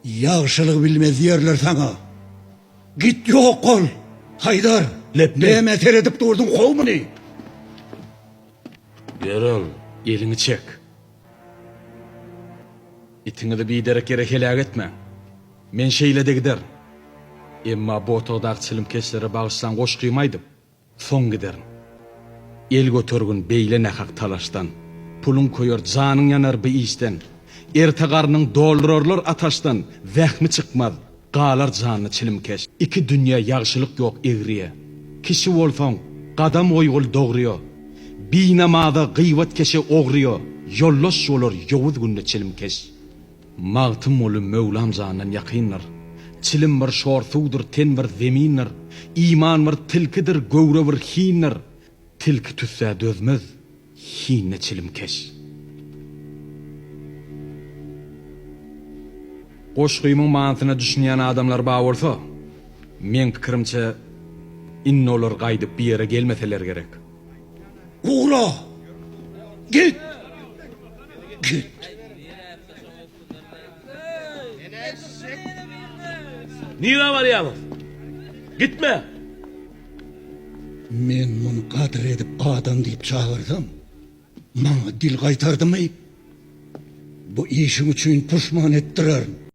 Yağışılık bilmez yerler sana. Git yok ol. Haydar. Ne meter edip durdun kovmunu? Yarın. Elini çek. İtini de bir derek yere helak etme. Men şeyle de gider. Emma bu otogdak çilimkeşlere bağışsan koş kıymaydım. Son giderim. El götörgün beyle nekak talaştan. Pulun koyar canın yanar bir işten. Ertegarının doldururlar ataştan. Vehmi çıkmaz. Qalar canını çilimkeş. İki dünya yağışılık yok eğriye. Kişi olsan qadam oygul doğruyor. Binamada gıyvat keşe oğruyor. Yolloş olur yovuz günde çilimkeş. Mağtım olu Mevlam zanen yakınlar. Çilim var şorsudur, ten var zeminler. İman var tilkidir, gövre var hinler. Tilki tüsse dözmez, hinne çilimkeş. Qoşqıyımın mantına düşünýän adamlar bağ bolsa, men pikirimçe inne olar gaýdyp bir yere gelmeseler gerek. Uğra. Git. Git. Niye var yalnız? Gitme. Men bunu kadir edip adam deyip çağırdım. Bana dil kaytardı mı? Bu işim için pişman ettirerim.